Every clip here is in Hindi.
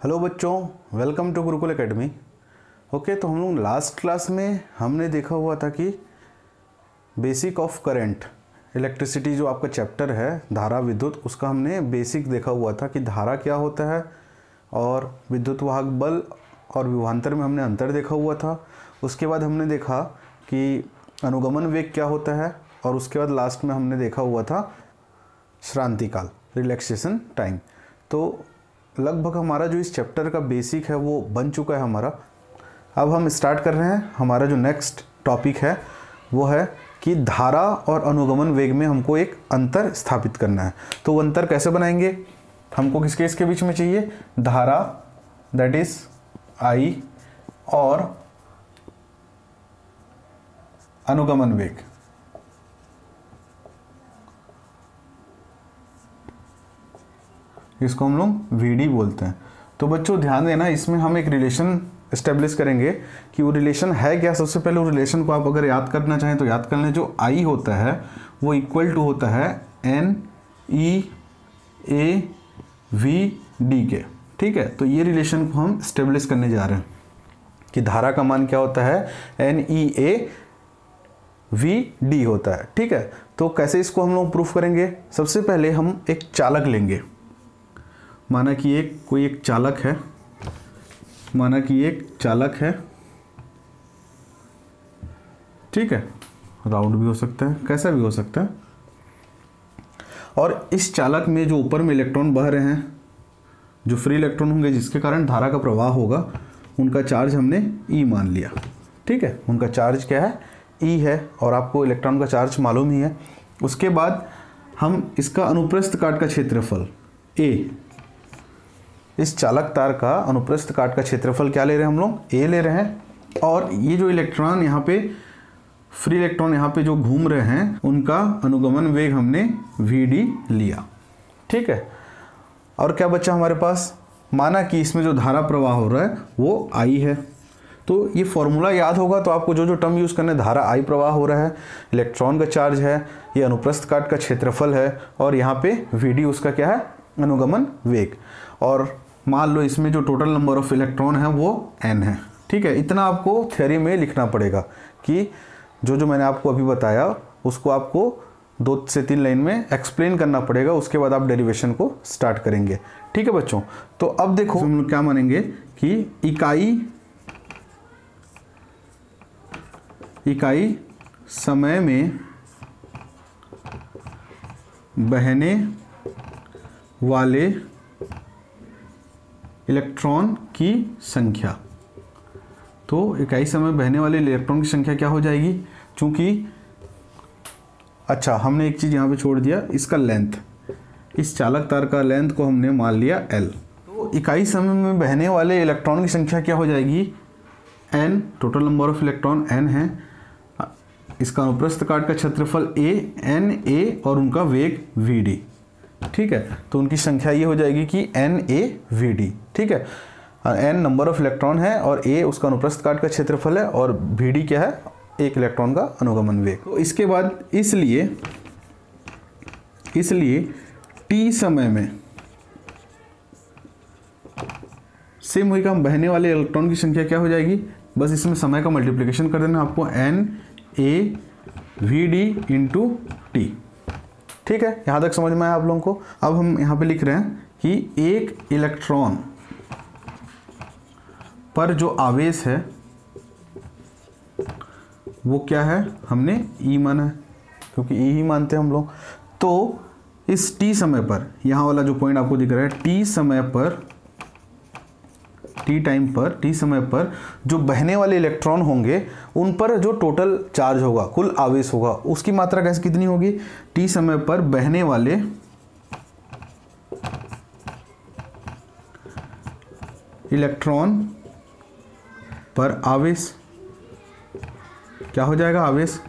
हेलो बच्चों, welcome to Gurukul Academy. Okay, तो हम लोग लास्ट क्लास में हमने देखा हुआ था कि बेसिक ऑफ करंट इलेक्ट्रिसिटी जो आपका चैप्टर है धारा विद्युत, उसका हमने बेसिक देखा हुआ था कि धारा क्या होता है और विद्युत वाहक बल और विभवांतर में हमने अंतर देखा हुआ था। उसके बाद हमने देखा कि अनुगमन वेग क्या होता है और उसके बाद लास्ट में हमने देखा हुआ था श्रांति काल, रिलैक्सेशन टाइम। तो लगभग हमारा जो इस चैप्टर का बेसिक है वो बन चुका है हमारा। अब हम स्टार्ट कर रहे हैं। हमारा जो नेक्स्ट टॉपिक है वो है कि धारा और अनुगमन वेग में हमको एक अंतर स्थापित करना है। तो वो अंतर कैसे बनाएंगे? हमको किसके इसके बीच में चाहिए? धारा दैट इज आई और अनुगमन वेग। इसको हम लोग VD बोलते हैं। तो बच्चों ध्यान देना, इसमें हम एक रिलेशन एस्टेब्लिश करेंगे कि वो रिलेशन है क्या। सबसे पहले वो रिलेशन को आप अगर याद करना चाहें तो याद कर लें। जो I होता है वो इक्वल टू होता है NEAVD के। ठीक है, तो ये रिलेशन को हम एस्टेब्लिश करने जा रहे हैं कि धारा का मान क्या होता है? NEAVD होता है। ठीक है, तो कैसे इसको हम लोग प्रूफ करेंगे? सबसे पहले हम एक चालक लेंगे। माना कि कोई एक चालक है, माना कि एक चालक है। ठीक है, राउंड भी हो सकता है, कैसा भी हो सकता है। और इस चालक में जो ऊपर में इलेक्ट्रॉन बह रहे हैं, जो फ्री इलेक्ट्रॉन होंगे जिसके कारण धारा का प्रवाह होगा, उनका चार्ज हमने E मान लिया। ठीक है, उनका चार्ज क्या है? E है, और आपको इलेक्ट्रॉन का चार्ज मालूम ही है। उसके बाद हम इसका अनुप्रस्थ काट का क्षेत्रफल A, इस चालक तार का अनुप्रस्थ काट का क्षेत्रफल क्या ले रहे हैं हम लोग? A ले रहे हैं। और ये जो इलेक्ट्रॉन यहाँ पे, फ्री इलेक्ट्रॉन यहाँ पे जो घूम रहे हैं, उनका अनुगमन वेग हमने VD लिया। ठीक है, और क्या बचा हमारे पास? माना कि इसमें जो धारा प्रवाह हो रहा है वो I है। तो ये फॉर्मूला याद होगा तो आपको जो जो टर्म यूज़ करना है, धारा I प्रवाह हो रहा है, इलेक्ट्रॉन का चार्ज है, ये अनुप्रस्थ काट का क्षेत्रफल है, और यहाँ पे VD उसका क्या है? अनुगमन वेग। और मान लो इसमें जो टोटल नंबर ऑफ इलेक्ट्रॉन है वो n है। ठीक है, इतना आपको थ्योरी में लिखना पड़ेगा कि जो मैंने आपको अभी बताया उसको आपको 2 से 3 लाइन में एक्सप्लेन करना पड़ेगा। उसके बाद आप डेरिवेशन को स्टार्ट करेंगे। ठीक है बच्चों, तो अब देखो हम लोग क्या मानेंगे कि इकाई समय में बहने वाले इलेक्ट्रॉन की संख्या। तो इकाई समय बहने वाले इलेक्ट्रॉन की संख्या क्या हो जाएगी? चूंकि अच्छा, हमने एक चीज़ यहाँ पे छोड़ दिया, इसका लेंथ, इस चालक तार का लेंथ को हमने मान लिया L। तो इकाई समय में बहने वाले इलेक्ट्रॉन की संख्या क्या हो जाएगी? N, total number of electron N है, इसका अनुप्रस्थ काट का क्षेत्रफल A, NA, और उनका वेग VD। ठीक है, तो उनकी संख्या ये हो जाएगी कि NAVD। ठीक है, N नंबर ऑफ इलेक्ट्रॉन है और A उसका अनुप्रस्थ काट का क्षेत्रफल है, और VD क्या है? एक इलेक्ट्रॉन का अनुगमन वेग। तो इसके बाद इसलिए T समय में सेम वही काम, बहने वाले इलेक्ट्रॉन की संख्या क्या हो जाएगी? बस इसमें समय का मल्टीप्लिकेशन कर देना आपको, NAVD इंटू T। ठीक है, यहाँ तक समझ में आया आप लोगों को? अब हम यहाँ पे लिख रहे हैं कि एक इलेक्ट्रॉन पर जो आवेश है वो क्या है? हमने E माना है, क्योंकि E ही मानते हैं हम लोग। तो इस T समय पर, यहाँ वाला जो पॉइंट आपको दिख रहा है, T समय पर जो बहने वाले इलेक्ट्रॉन होंगे उन पर जो टोटल चार्ज होगा, कुल आवेश होगा, उसकी मात्रा कैसे कितनी होगी? T समय पर बहने वाले इलेक्ट्रॉन पर आवेश क्या हो जाएगा? आवेश।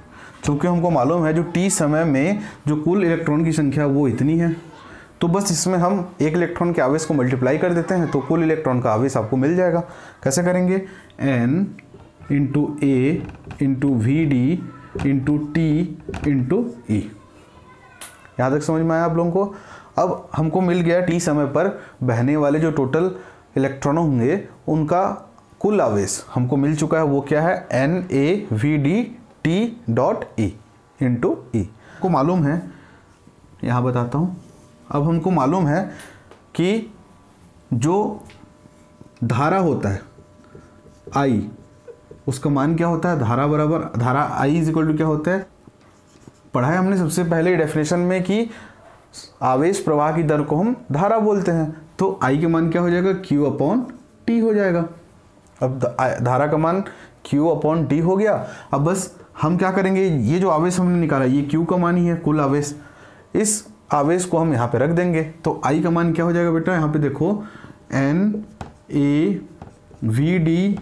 चूंकि हमको मालूम है जो T समय में जो कुल इलेक्ट्रॉन की संख्या वो इतनी है, तो बस इसमें हम एक इलेक्ट्रॉन के आवेश को मल्टीप्लाई कर देते हैं तो कुल इलेक्ट्रॉन का आवेश आपको मिल जाएगा। कैसे करेंगे? N into A into VD into T into E। यहाँ तक समझ में आया आप लोगों को? अब हमको मिल गया T समय पर बहने वाले जो टोटल इलेक्ट्रॉनों होंगे उनका कुल आवेश हमको मिल चुका है, वो क्या है NaVdT.E इंटू ई को मालूम है, यहाँ बताता हूँ। अब हमको मालूम है कि जो धारा होता है I, उसका मान क्या होता है, धारा बराबर धारा I इज इक्वल टू क्या होता है, पढ़ा है हमने सबसे पहले डेफिनेशन में कि आवेश प्रवाह की दर को हम धारा बोलते हैं। तो I के मान क्या हो जाएगा, Q/T हो जाएगा। अब धारा का मान Q/T हो गया। अब बस हम क्या करेंगे, ये जो आवेश हमने निकाला ये Q का मान ही है, कुल आवेश, इस आवेश को हम यहाँ पे रख देंगे। तो I का मान क्या हो जाएगा बेटा, यहाँ पे देखो NaVdT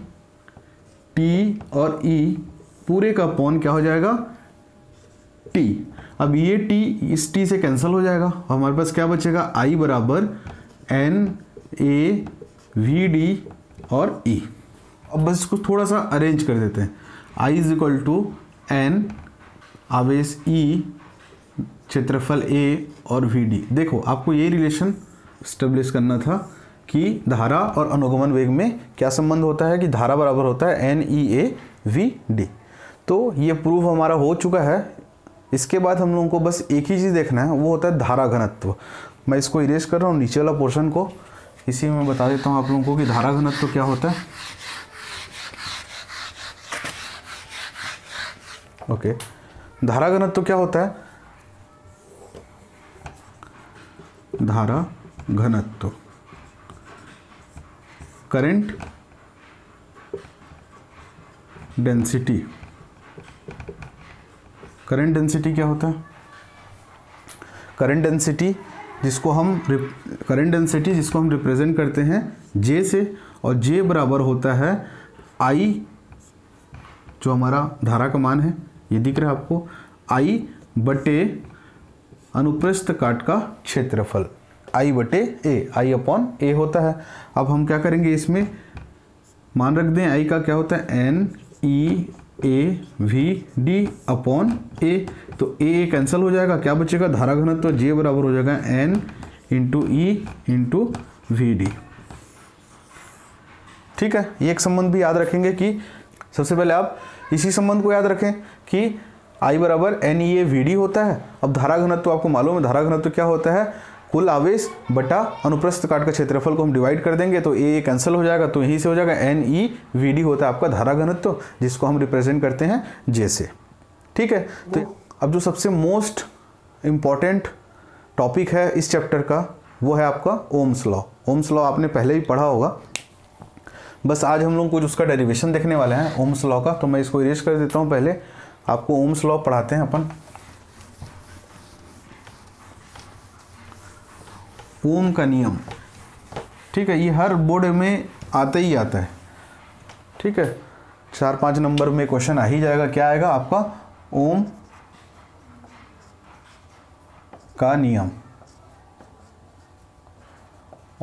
और E पूरे का अपॉन क्या हो जाएगा T। अब ये T इस T से कैंसिल हो जाएगा, हमारे पास क्या बचेगा, I बराबर NaVd और E। अब बस इसको थोड़ा सा अरेंज कर देते हैं, I is equal to N आवेश E क्षेत्रफल A और Vd। देखो आपको ये रिलेशन स्टेब्लिश करना था कि धारा और अनुगमन वेग में क्या संबंध होता है, कि धारा बराबर होता है NeAVd। तो ये प्रूफ हमारा हो चुका है। इसके बाद हम लोगों को बस एक ही चीज़ देखना है, वो होता है धारा घनत्व। मैं इसको इरेज कर रहा हूँ नीचे वाला पोर्शन को, इसी में बता देता हूँ आप लोगों को कि धारा घनत्व क्या होता है। ओके, धारा घनत्व क्या होता है, धारा घनत्व करंट डेंसिटी। करंट डेंसिटी क्या होता है, करंट डेंसिटी जिसको हम रिप्रेजेंट करते हैं J से, और J बराबर होता है I, जो हमारा धारा का मान है, ये दिख रहा है आपको, I बटे अनुप्रस्थ काट का क्षेत्रफल, I बटे A, I/A होता है। अब हम क्या करेंगे, इसमें मान रख दें I का क्या होता है NeAVd/A। तो A कैंसिल हो जाएगा, क्या बचेगा, धारा घनत्व तो J बराबर हो जाएगा N into E into Vd। ठीक है, ये एक संबंध भी याद रखेंगे कि सबसे पहले आप इसी संबंध को याद रखें कि I बराबर NeAVd होता है। अब धारा घनत्व आपको मालूम है, धारा घनत्व क्या होता है, कुल आवेश बटा अनुप्रस्थ काट का क्षेत्रफल को हम डिवाइड कर देंगे तो A कैंसिल हो जाएगा, तो यहीं से हो जाएगा NeVd होता है आपका धारा घनत्व, जिसको हम रिप्रेजेंट करते हैं J से। ठीक है, तो अब जो सबसे मोस्ट इम्पॉर्टेंट टॉपिक है इस चैप्टर का वो है आपका ओम्स लॉ। ओम्स लॉ आपने पहले भी पढ़ा होगा, बस आज हम लोग कुछ उसका डेरिवेशन देखने वाले हैं ओम्स लॉ का। तो मैं इसको इरेज कर देता हूँ, पहले आपको ओम्स लॉ पढ़ाते हैं अपन। ओम का नियम, ठीक है, ये हर बोर्ड में आता ही आता है। ठीक है, 4-5 नंबर में क्वेश्चन आ ही जाएगा। क्या आएगा आपका, ओम का नियम,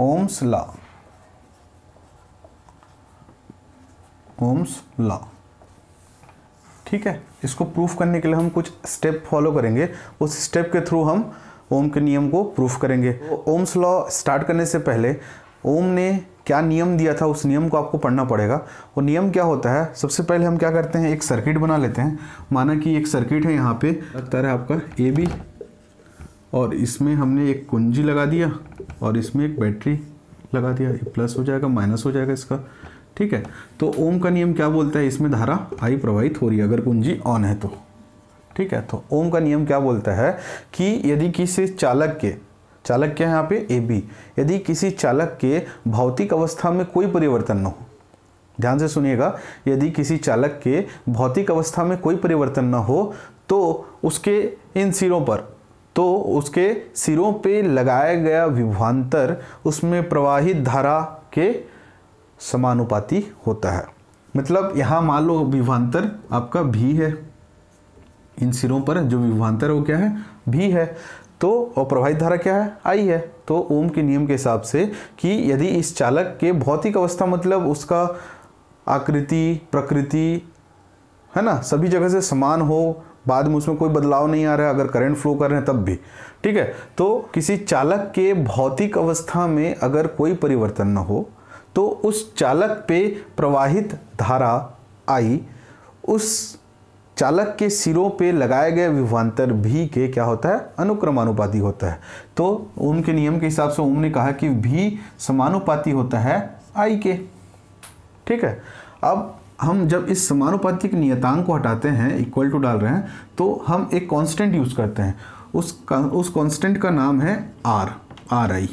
ओम्स लॉ, ओम्स लॉ। ठीक है, इसको प्रूफ करने के लिए हम कुछ स्टेप फॉलो करेंगे, उस स्टेप के थ्रू हम ओम के नियम को प्रूफ करेंगे। ओम्स लॉ स्टार्ट करने से पहले ओम ने क्या नियम दिया था उस नियम को आपको पढ़ना पड़ेगा। वो नियम क्या होता है, सबसे पहले हम क्या करते हैं, एक सर्किट बना लेते हैं। माना कि एक सर्किट है, यहाँ पे लगता है आपका AB, और इसमें हमने एक कुंजी लगा दिया और इसमें एक बैटरी लगा दिया, प्लस हो जाएगा माइनस हो जाएगा इसका। ठीक है, तो ओम का नियम क्या बोलता है, इसमें धारा I प्रवाहित हो रही है अगर कुंजी ऑन है तो। ठीक है, तो ओम का नियम क्या बोलता है कि यदि किसी चालक के, चालक क्या है यहाँ पे AB, यदि किसी चालक के भौतिक अवस्था में कोई परिवर्तन न हो, ध्यान से सुनिएगा, यदि किसी चालक के भौतिक अवस्था में कोई परिवर्तन न हो तो उसके इन सिरों पर, तो उसके सिरों पे लगाया गया विभवांतर उसमें प्रवाहित धारा के समानुपाती होता है। मतलब यहाँ मान लो विभवांतर आपका V है, इन सिरों पर जो विभवांतर है वो क्या है, V है, तो और प्रवाहित धारा क्या है, I है। तो ओम के नियम के हिसाब से कि यदि इस चालक के भौतिक अवस्था मतलब उसका आकृति प्रकृति है ना, सभी जगह से समान हो, बाद में उसमें कोई बदलाव नहीं आ रहा है, अगर करंट फ्लो कर रहे हैं तब भी। ठीक है, तो किसी चालक के भौतिक अवस्था में अगर कोई परिवर्तन न हो तो उस चालक पे प्रवाहित धारा I उस चालक के सिरों पे लगाए गए विभवांतर V के क्या होता है, अनुक्रमानुपाती होता है। तो ओम के नियम के हिसाब से ओम ने कहा कि V समानुपाती होता है I के। ठीक है, अब हम जब इस समानुपातिक नियतांक को हटाते हैं, इक्वल टू डाल रहे हैं, तो हम एक कांस्टेंट यूज करते हैं। उस कांस्टेंट का नाम है RI।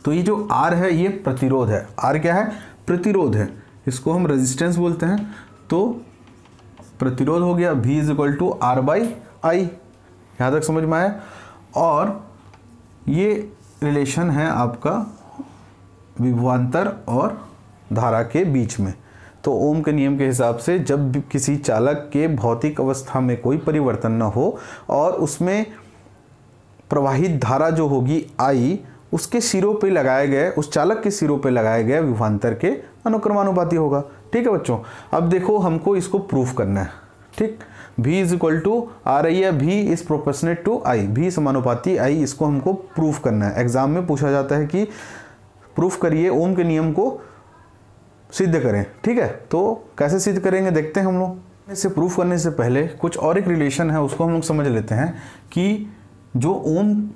तो ये जो R है ये प्रतिरोध है। R क्या है, प्रतिरोध है, इसको हम रेजिस्टेंस बोलते हैं। तो प्रतिरोध हो गया V इज टू R/I। यहाँ तक समझ में आया। और ये रिलेशन है आपका विभवांतर और धारा के बीच में। तो ओम के नियम के हिसाब से जब भी किसी चालक के भौतिक अवस्था में कोई परिवर्तन न हो और उसमें प्रवाहित धारा जो होगी I उसके सिरों पे लगाए गए, उस चालक के सिरों पे लगाए गए विभवांतर के अनुक्रमानुपाती होगा। ठीक है बच्चों, अब देखो हमको इसको प्रूफ करना है। ठीक, V is equal to RI है, V is proportionate to I, V समानुपाती I, इसको हमको प्रूफ करना है। एग्जाम में पूछा जाता है कि प्रूफ करिए, ओम के नियम को सिद्ध करें। ठीक है, तो कैसे सिद्ध करेंगे देखते हैं हम लोग। इसे प्रूफ करने से पहले कुछ और एक रिलेशन है उसको हम लोग समझ लेते हैं कि जो ओम,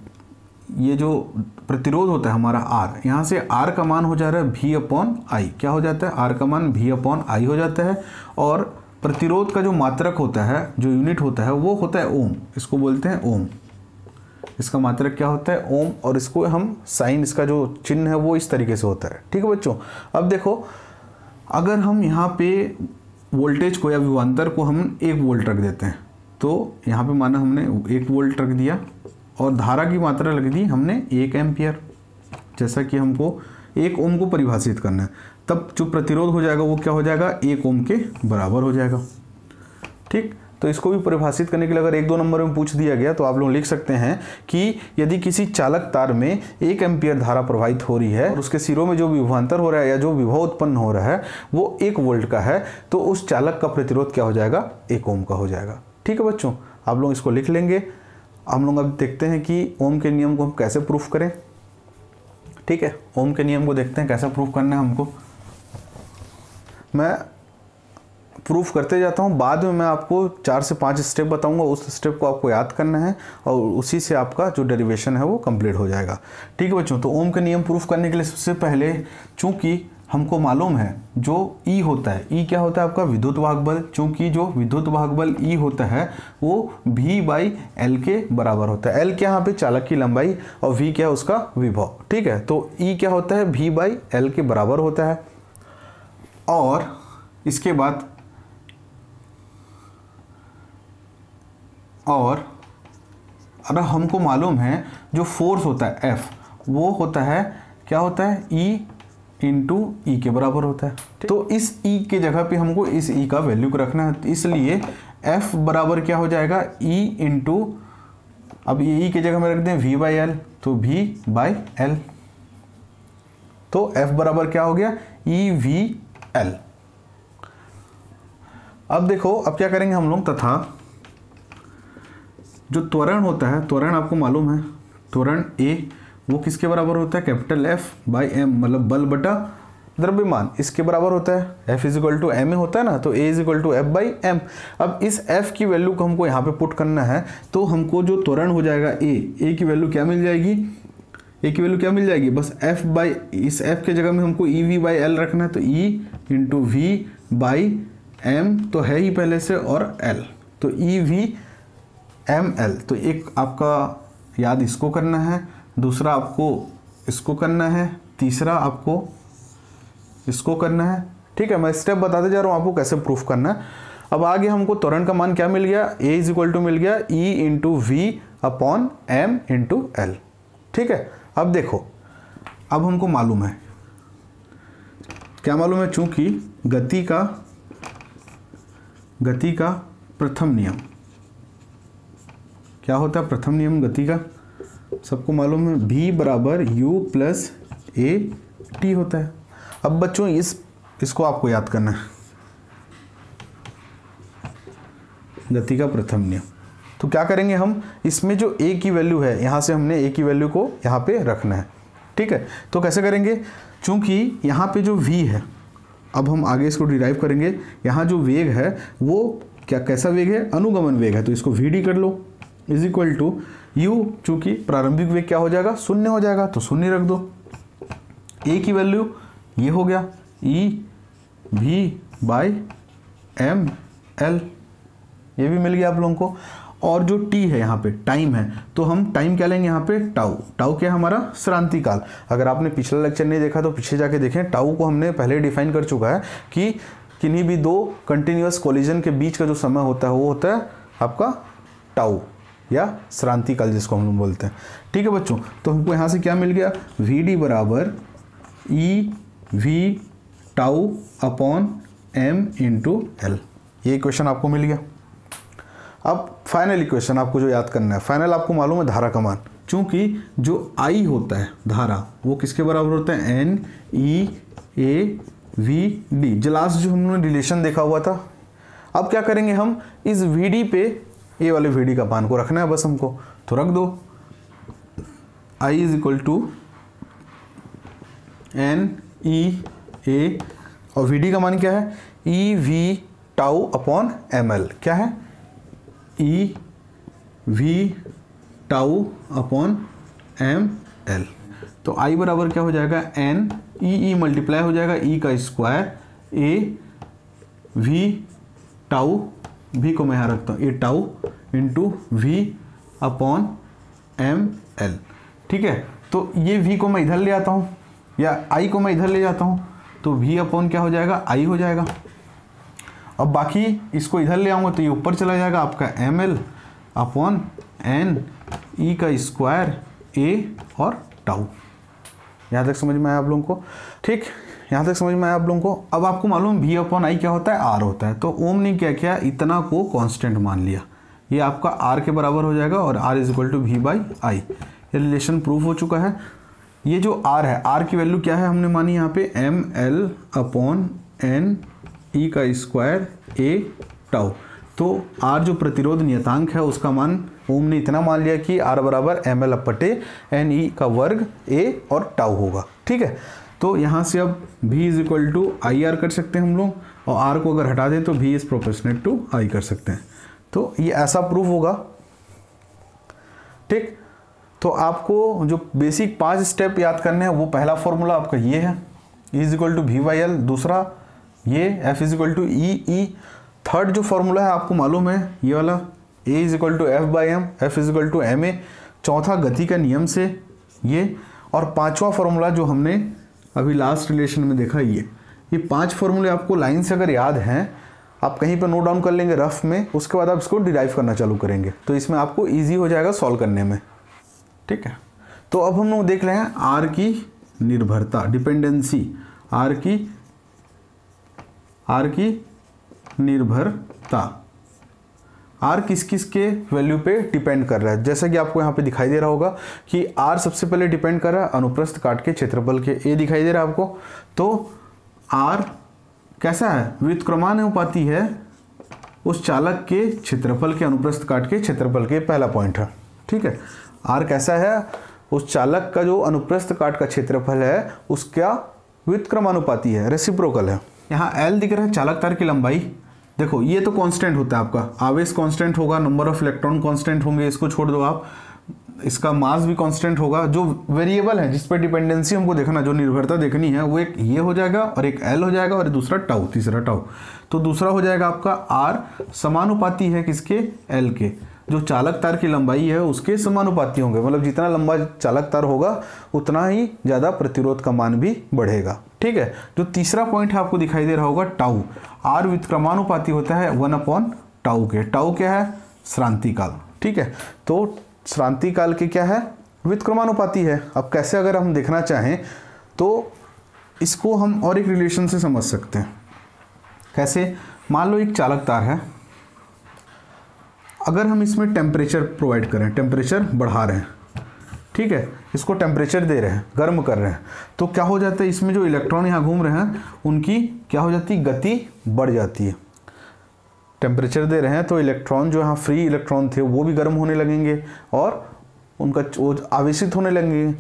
ये जो प्रतिरोध होता है हमारा R, यहाँ से R का मान हो जा रहा है V/I। क्या हो जाता है, R का मान V/I हो जाता है। और प्रतिरोध का जो मात्रक होता है, जो यूनिट होता है, वो होता है ओम, इसको बोलते हैं ओम। इसका मात्रक क्या होता है, ओम। और इसको हम साइन, इसका जो चिन्ह है वो इस तरीके से होता है। ठीक है बच्चों, अब देखो अगर हम यहाँ पे वोल्टेज को या विभवांतर को हम 1 वोल्ट रख देते हैं, तो यहाँ पे माना हमने 1 वोल्ट रख दिया और धारा की मात्रा लग दी हमने 1 एम्पियर। जैसा कि हमको 1 ओम को परिभाषित करना है, तब जो प्रतिरोध हो जाएगा वो क्या हो जाएगा, 1 ओम के बराबर हो जाएगा। ठीक, तो इसको भी परिभाषित करने के लिए अगर 1-2 नंबर में पूछ दिया गया तो आप लोग लिख सकते हैं कि यदि किसी चालक तार में 1 एम्पियर धारा प्रवाहित हो रही है और उसके सिरों में जो विभवांतर हो रहा है या जो विभव उत्पन्न हो रहा है वो 1 वोल्ट का है, तो उस चालक का प्रतिरोध क्या हो जाएगा, 1 ओम का हो जाएगा। ठीक है बच्चों, आप लोग इसको लिख लेंगे। हम लोग अब देखते हैं कि ओम के नियम को हम कैसे प्रूफ करें। ठीक है, ओम के नियम को देखते हैं कैसे प्रूफ करना है हमको। मैं प्रूफ करते जाता हूँ, बाद में मैं आपको 4 से 5 स्टेप बताऊंगा, उस स्टेप को आपको याद करना है और उसी से आपका जो डेरिवेशन है वो कंप्लीट हो जाएगा। ठीक है बच्चों, तो ओम के नियम प्रूफ करने के लिए सबसे पहले चूंकि हमको मालूम है जो E होता है, E क्या होता है आपका विद्युत वाहक बल। चूंकि जो विद्युत वाहक बल E होता है वो V/L के बराबर होता है। L क्या यहाँ पे चालक की लंबाई और V क्या है उसका विभव। ठीक है, तो E क्या होता है, V/L के बराबर होता है। और इसके बाद और अगर हमको मालूम है जो फोर्स होता है F, वो होता है क्या होता है, E इंटू E के बराबर होता है। तो इस E के जगह पे हमको इस E का वैल्यू को रखना है, तो इसलिए F बराबर क्या हो जाएगा, E इंटू, अब ये E की जगह में रख दें V/L, तो V/L। तो F बराबर क्या हो गया, EV/L। अब देखो अब क्या करेंगे हम लोग, तथा जो त्वरण होता है, त्वरण आपको मालूम है, त्वरण A वो किसके बराबर होता है, कैपिटल F/m, मतलब बल बटा द्रव्यमान, इसके बराबर होता है। F is equal to ma होता है ना, तो A is equal to F/m। अब इस F की वैल्यू को हमको यहाँ पे पुट करना है, तो हमको जो त्वरण हो जाएगा A की वैल्यू क्या मिल जाएगी, A की वैल्यू क्या मिल जाएगी, बस इस F के जगह में हमको EV/L रखना है, तो E इंटू V/m तो है ही पहले से, और L, तो EV/mL। तो एक आपका याद इसको करना है, दूसरा आपको इसको करना है, तीसरा आपको इसको करना है। ठीक है, मैं स्टेप बताते जा रहा हूँ आपको कैसे प्रूफ करना है। अब आगे हमको त्वरण का मान क्या मिल गया, A इज इक्वल टू मिल गया E into V/m into L। ठीक है, अब देखो अब हमको मालूम है, क्या मालूम है, चूंकि गति का प्रथम नियम क्या होता है, प्रथम नियम गति का सबको मालूम है, V बराबर U प्लस AT होता है। अब बच्चों इसको आपको याद करना है, गति का प्रथम नियम। तो क्या करेंगे हम, इसमें जो A की वैल्यू है, यहाँ से हमने A की वैल्यू को यहाँ पे रखना है। ठीक है, तो कैसे करेंगे, चूंकि यहाँ पे जो v है, अब हम आगे इसको डिराइव करेंगे, यहाँ जो वेग है वो क्या कैसा वेग है, अनुगमन वेग है, तो इसको vd कर लो इज इक्वल टू u, चूंकि प्रारंभिक वेग क्या हो जाएगा, शून्य हो जाएगा, तो शून्य रख दो। a की वैल्यू ये हो गया e v by M L, ये भी मिल गया आप लोगों को। और जो t है यहाँ पे टाइम है, तो हम टाइम क्या लेंगे यहाँ पे, टाउ। टाउ क्या है हमारा, श्रांति काल। अगर आपने पिछला लेक्चर नहीं देखा तो पीछे जाके देखें, टाउ को हमने पहले डिफाइन कर चुका है कि किन्हीं भी दो कंटिन्यूअस कोलिजन के बीच का जो समय होता है वो होता है आपका टाउ या श्रांति काल जिसको हम लोग बोलते हैं। ठीक है बच्चों, तो हमको यहाँ से क्या मिल गया, वी डी बराबर E we tau upon M into L, ये इक्वेशन आपको मिल गया। अब फाइनल इक्वेशन आपको जो याद करना है, फाइनल आपको मालूम है धारा का मान, चूंकि जो आई होता है धारा वो किसके बराबर होता है, N E A V D, last जो हमने रिलेशन देखा हुआ था। अब क्या करेंगे हम, इस वी डी पे ए वाले वी डी का मान को रखना है बस हमको, तो रख दो I is equal to n E a, और वी डी का मान क्या है, e we tau upon m l, क्या है e we tau upon m l. तो आई बराबर क्या हो जाएगा, एन ई मल्टीप्लाई हो जाएगा ई का square a v tau, v को मैं यहाँ रखता हूँ a tau into v upon m l. ठीक है, तो ये वी को मैं इधर ले आता हूँ या आई को मैं इधर ले जाता हूँ, तो वी अपॉन क्या हो जाएगा, आई हो जाएगा। अब बाकी इसको इधर ले आऊँगा तो ये ऊपर चला जाएगा आपका M L upon N E का स्क्वायर ए और टाउ। यहाँ तक समझ में आया आप लोगों को, ठीक, यहाँ तक समझ में आया आप लोगों को। अब आपको मालूम वी अपॉन आई क्या होता है, आर होता है, तो ओम ने क्या किया, इतना को कांस्टेंट मान लिया, ये आपका आर के बराबर हो जाएगा और R is equal to V by I, ये रिलेशन प्रूफ हो चुका है। ये जो आर है, आर की वैल्यू क्या है हमने मानी यहाँ पे, M L upon N E का स्क्वायर ए टाउ। तो आर जो प्रतिरोध नियतांक है उसका मान ओम ने इतना मान लिया कि आर बराबर M L Apte N E का वर्ग ए और टाउ होगा। ठीक है, तो यहाँ से अब v is equal to I R कर सकते हैं हम लोग, और आर को अगर हटा दें तो v इज प्रोपोर्शनेट टू आई कर सकते हैं। तो ये ऐसा प्रूफ होगा। ठीक, तो आपको जो बेसिक 5 स्टेप याद करने हैं, वो पहला फॉर्मूला आपका ये है, E is equal to V by L, दूसरा ये F is equal to E, third जो फॉर्मूला है आपको मालूम है ये वाला, A is equal to F by M, F is equal to M A, चौथा गति का नियम से ये, और पांचवा फॉर्मूला जो हमने अभी लास्ट रिलेशन में देखा ये 5 फॉर्मूले आपको लाइन से अगर याद हैं, आप कहीं पर नोट डाउन कर लेंगे रफ में, उसके बाद आप इसको डिराइव करना चालू करेंगे, तो इसमें आपको ईजी हो जाएगा सॉल्व करने में। ठीक है, तो अब हम लोग देख रहे हैं आर की निर्भरता, डिपेंडेंसी, आर की निर्भरता, आर किस किस के वैल्यू पे डिपेंड कर रहा है। जैसा कि आपको यहाँ पे दिखाई दे रहा होगा कि आर सबसे पहले डिपेंड कर रहा है अनुप्रस्थ काट के क्षेत्रफल के, ए दिखाई दे रहा है आपको। तो आर कैसा है, व्युत्क्रमानुपाती है उस चालक के क्षेत्रफल के अनुप्रस्थ काट के क्षेत्रफल के, पहला पॉइंट है। ठीक है, आर कैसा है, उस चालक का जो अनुप्रस्थ काट का क्षेत्रफल है उसका व्युत्क्रमानुपाती है, रेसिप्रोकल है। यहाँ एल दिख रहा है चालक तार की लंबाई, देखो ये तो कांस्टेंट होता है आपका, आवेश कांस्टेंट होगा, नंबर ऑफ इलेक्ट्रॉन कांस्टेंट होंगे, इसको छोड़ दो आप, इसका मास भी कांस्टेंट होगा। जो वेरिएबल है जिस पर डिपेंडेंसी हमको देखना, जो निर्भरता देखनी है, वो एक ये हो जाएगा और एक एल हो जाएगा और दूसरा टाउ, तीसरा टाउ। तो दूसरा हो जाएगा आपका आर समानुपाती है किसके, एल के, जो चालक तार की लंबाई है उसके समानुपाती होंगे, मतलब जितना लंबा चालक तार होगा उतना ही ज़्यादा प्रतिरोध का मान भी बढ़ेगा। ठीक है, जो तीसरा पॉइंट है आपको दिखाई दे रहा होगा टाउ, आर व्युत्क्रमानुपाती होता है 1 टाउ के, टाउ क्या है, श्रांति काल। ठीक है, तो श्रांति काल के क्या है, व्युत्क्रमानुपाती है। अब कैसे अगर हम देखना चाहें तो इसको हम और एक रिलेशन से समझ सकते हैं। कैसे, मान लो एक चालक तार है, अगर हम इसमें टेम्परेचर प्रोवाइड करें, टेम्परेचर बढ़ा रहे हैं, ठीक है, इसको टेम्परेचर दे रहे हैं, गर्म कर रहे हैं, तो क्या हो जाता है, इसमें जो इलेक्ट्रॉन यहाँ घूम रहे हैं उनकी क्या हो जाती है, गति बढ़ जाती है। टेम्परेचर दे रहे हैं तो इलेक्ट्रॉन जो यहाँ फ्री इलेक्ट्रॉन थे वो भी गर्म होने लगेंगे और उनका आवेशित होने लगेंगे।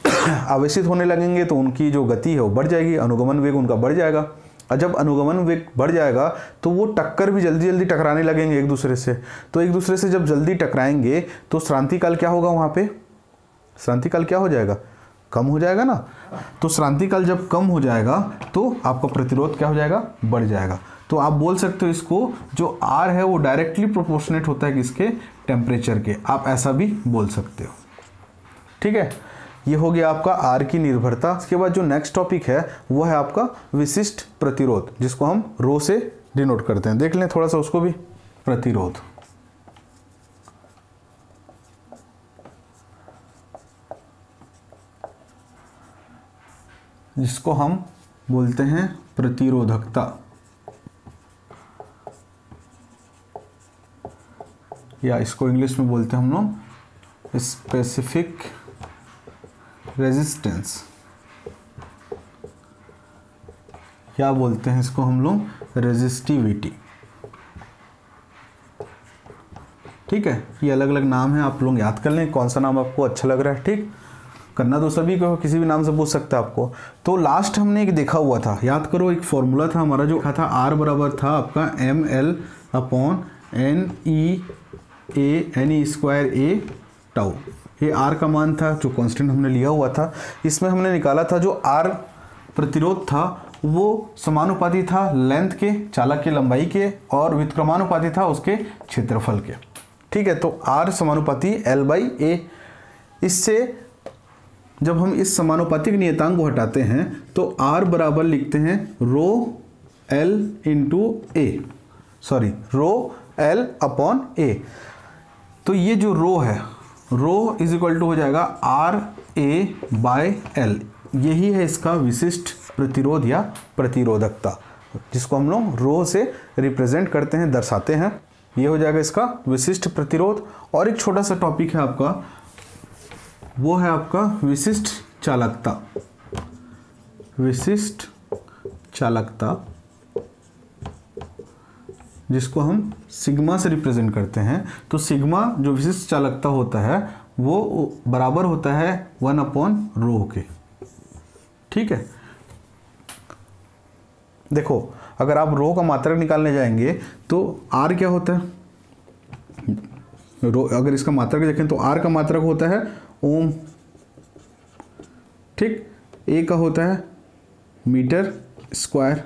आवेशित होने लगेंगे तो उनकी जो गति है वो बढ़ जाएगी, अनुगमन वेग उनका बढ़ जाएगा। और जब अनुगमन वेग बढ़ जाएगा तो वो टक्कर भी जल्दी जल्दी टकराने लगेंगे एक दूसरे से। तो एक दूसरे से जब जल्दी टकराएंगे तो श्रांति काल क्या होगा, वहाँ पे श्रांति काल क्या हो जाएगा, कम हो जाएगा ना। तो श्रांति काल जब कम हो जाएगा तो आपका प्रतिरोध क्या हो जाएगा, बढ़ जाएगा। तो आप बोल सकते हो इसको, जो R है वो डायरेक्टली प्रोपोर्शनेट होता है किसके, टेम्परेचर के। आप ऐसा भी बोल सकते हो, ठीक है। ये हो गया आपका R की निर्भरता। इसके बाद जो नेक्स्ट टॉपिक है वो है आपका विशिष्ट प्रतिरोध, जिसको हम रो से डिनोट करते हैं। देख लें थोड़ा सा उसको भी। प्रतिरोध, जिसको हम बोलते हैं प्रतिरोधकता, या इसको इंग्लिश में बोलते हैं हम लोग स्पेसिफिक रेजिस्टेंस, या बोलते हैं इसको हम लोग रेजिस्टिविटी, ठीक है। ये अलग अलग नाम है, आप लोग याद कर लें कौन सा नाम आपको अच्छा लग रहा है, ठीक। करना तो सभी को, किसी भी नाम से पूछ सकता है आपको। तो लास्ट हमने एक देखा हुआ था, याद करो, एक फॉर्मूला था हमारा जो था R बराबर था आपका ml/NE² टाउ। ये R का मान था जो कांस्टेंट हमने लिया हुआ था। इसमें हमने निकाला था जो R प्रतिरोध था वो समानुपाती था लेंथ के, चालक की लंबाई के, और व्युत्क्रमानुपाती था उसके क्षेत्रफल के, ठीक है। तो R समानुपाती L/A। इससे जब हम इस समानुपातिक नियतांक को हटाते हैं तो R बराबर लिखते हैं रो L/A। तो ये जो रो है, रो इज इक्वल टू हो जाएगा RA/L। यही है इसका विशिष्ट प्रतिरोध या प्रतिरोधकता, जिसको हम लोग रो से रिप्रेजेंट करते हैं, दर्शाते हैं। ये हो जाएगा इसका विशिष्ट प्रतिरोध। और एक छोटा सा टॉपिक है आपका, वो है आपका विशिष्ट चालकता। विशिष्ट चालकता, जिसको हम सिग्मा से रिप्रेजेंट करते हैं। तो सिग्मा जो विशिष्ट चालकता होता है वो बराबर होता है 1/ρ के, ठीक है। देखो, अगर आप रो का मात्रक निकालने जाएंगे तो R क्या होता है, रो अगर इसका मात्रक देखें तो R का मात्रक होता है ओम, ठीक। A का होता है मीटर/मीटर।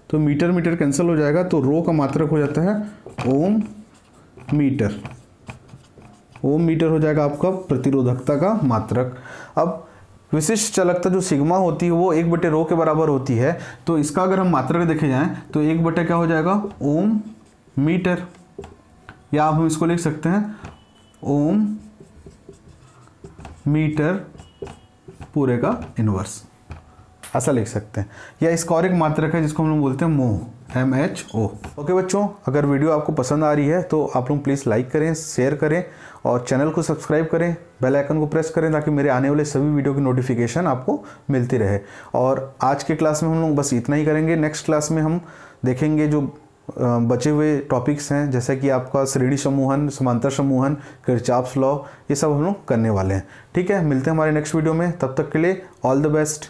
तो मीटर मीटर कैंसिल हो जाएगा, तो रो का मात्रक हो जाता है ओम मीटर। ओम मीटर हो जाएगा आपका प्रतिरोधकता का मात्रक। अब विशिष्ट चालकता जो सिग्मा होती है वो 1/ρ के बराबर होती है। तो इसका अगर हम मात्रक देखे जाएं तो 1/ क्या हो जाएगा, ओम मीटर, या आप हम इसको लिख सकते हैं ओम मीटर पूरे का इनवर्स, ऐसा लिख सकते हैं। या इसका और एक मात्रक है जिसको हम लोग बोलते हैं मोह, MHO। ओके बच्चों, अगर वीडियो आपको पसंद आ रही है तो आप लोग प्लीज़ लाइक करें, शेयर करें और चैनल को सब्सक्राइब करें, बेल आइकन को प्रेस करें ताकि मेरे आने वाले सभी वीडियो की नोटिफिकेशन आपको मिलती रहे। और आज के क्लास में हम लोग बस इतना ही करेंगे। नेक्स्ट क्लास में हम देखेंगे जो बचे हुए टॉपिक्स हैं, जैसे कि आपका श्रेणी समूहन, समांतर समूहन, किरचॉफ्स लॉ, ये सब हम लोग करने वाले हैं, ठीक है। मिलते हैं हमारे नेक्स्ट वीडियो में, तब तक के लिए ऑल द बेस्ट।